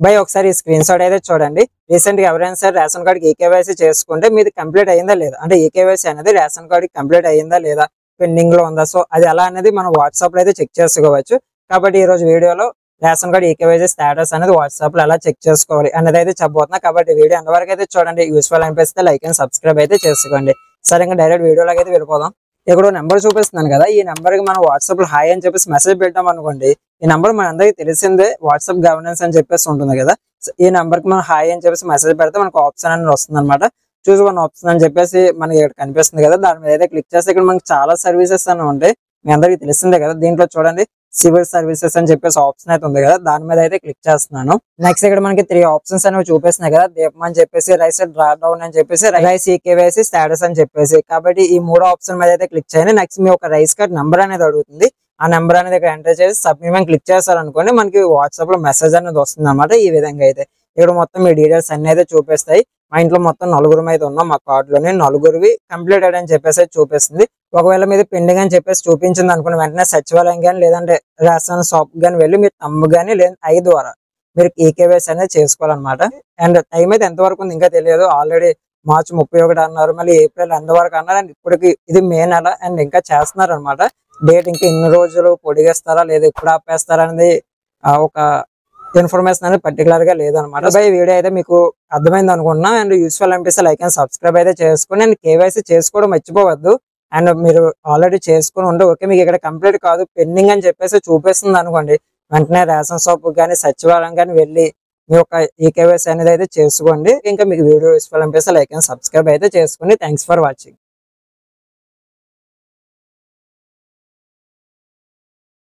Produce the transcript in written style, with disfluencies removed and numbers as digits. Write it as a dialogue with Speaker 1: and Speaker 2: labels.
Speaker 1: By ఒకసారి ఈ screen shot అయితే చూడండి. రీసెంట్ గా ఎవరైనా సరే రేషన్ కార్డ్ ఈకేవైసీ చేసుకుంటే మీది కంప్లీట్ అయ్యిందా లేదా, అంటే ఈకేవైసీ అనేది రేషన్ కార్డ్ కంప్లీట్ అయ్యిందా లేదా, పెండింగ్ లో ఉందా, సో అది ఎలా అనేది మనం వాట్సాప్ లో అయితే చెక్ చేసుకోవచ్చు. కాబట్టి ఈ రోజు వీడియోలో రేషన్ కార్డ్ ఈకేవైసీ స్టేటస్ అనేది వాట్సాప్ లో ఎలా చెక్ చేసుకోవాలి అనేది అయితే చెప్పబోతున్నా. కాబట్టి వీడియో ఎంతవరకు అయితే చూడండి. యూస్ఫుల్ అనిపిస్తే లైక్ అండ్ సబ్స్క్రైబ్ అయితే చేసుకోండి. సరే ఇంకా డైరెక్ట్ వీడియోలోకి అయితే వెళ్ళిపోదాం. ఇక్కడ నెంబర్ చూపిస్తున్నాను కదా, ఈ నెంబర్ కి మనం వాట్సాప్ లో హాయ్ అని చెప్పేసి మెసేజ్ పెట్టాం అనుకోండి. ఈ నెంబర్ మన అందరికి తెలిసిందే, వాట్సాప్ గవర్నెన్స్ అని చెప్పేసి ఉంటుంది కదా. ఈ నెంబర్ కి మనం హాయ్ అని చెప్పేసి మెసేజ్ పెడితే మనకు ఆప్షన్ అనేది వస్తుంది అనమాట. చూస్ వన్ ఆప్షన్ అని చెప్పేసి మనకి ఇక్కడ కనిపిస్తుంది కదా, దాని మీద అయితే క్లిక్ చేస్తే ఇక్కడ మనకి చాలా సర్వీసెస్ అని ఉంటాయి. మీ అందరికి తెలిసిందే కదా. దీంట్లో చూడండి సివిల్ సర్వీసెస్ అని చెప్పేసి ఆప్షన్ అయితే ఉంది కదా, దాని మీద అయితే క్లిక్ చేస్తున్నాను. నెక్స్ట్ ఇక్కడ మనకి 3 ఆప్షన్స్ అనేవి చూపిస్తున్నాయి కదా, దీపం అని చెప్పేసి, రైస్ డ్రా డౌన్ అని చెప్పేసి, రైస్ ఈకేవైసీ స్టేటస్ అని చెప్పేసి. కాబట్టి ఈ 3 ఆప్షన్ మీద అయితే క్లిక్ చేయండి. నెక్స్ట్ మీ ఒక రైస్ కార్డ్ నెంబర్ అనేది అడుగుతుంది. ఆ నెంబర్ అనేది ఇక్కడ ఎంటర్ చేసి సబ్మిట్ మీద క్లిక్ చేస్తారనుకోండి, మనకి వాట్సాప్ లో మెసేజ్ అనేది వస్తుంది అనమాట. ఈ విధంగా అయితే ఇక్కడ మొత్తం మీ డీటెయిల్స్ అన్ని అయితే చూపిస్తాయి. మా ఇంట్లో మొత్తం 4 అయితే ఉన్నాం. మా కార్డులోనే 4 కంప్లీటెడ్ అని చెప్పేసి చూపిస్తుంది. ఒకవేళ మీద పెండింగ్ అని చెప్పేసి చూపించింది అనుకున్న వెంటనే సచివాలయం కానీ లేదంటే రేషన్ షాప్ కానీ వెళ్ళి మీరు తమ్ము కానీ లేదా ఐ ద్వారా మీరు ఈకేవైసీ అనేది చేసుకోవాలన్నమాట. అండ్ టైం అయితే ఎంతవరకు ఉంది ఇంకా తెలియదు. ఆల్రెడీ మార్చి 31 అన్నారు, మళ్ళీ ఏప్రిల్ ఎంతవరకు అన్నారు. అండ్ ఇప్పటికి ఇది మే నెల అండ్ ఇంకా చేస్తున్నారు అనమాట. డేట్ ఇంకా ఎన్ని రోజులు పొడిగేస్తారా లేదా ఇప్పుడు ఆపేస్తారా అనేది ఒక ఇన్ఫర్మేషన్ అనేది పర్టికులర్ గా లేదనమాట. బై వీడియో అయితే మీకు అర్థమైంది అనుకుంటున్నా. అండ్ యూస్ఫుల్ అనిపిస్తే లైక్ అండ్ సబ్స్క్రైబ్ అయితే చేసుకుని అండ్ కేవైసీ చేసుకోవడం మర్చిపోవద్దు. అండ్ మీరు ఆల్రెడీ చేసుకుని ఉంటే ఓకే, మీకు ఇక్కడ కంప్లీట్ కాదు పెండింగ్ అని చెప్పేసి చూపిస్తుంది అనుకోండి, వెంటనే రేషన్ షాప్ కానీ సచివాలయం కానీ వెళ్ళి మీ యొక్క ఈకేవైసీ అనేది అయితే చేసుకోండి. ఇంకా మీకు వీడియో యూస్ఫుల్ అనిపిస్తే లైక్ అండ్ సబ్స్క్రైబ్ అయితే చేసుకోండి. Thanks for watching.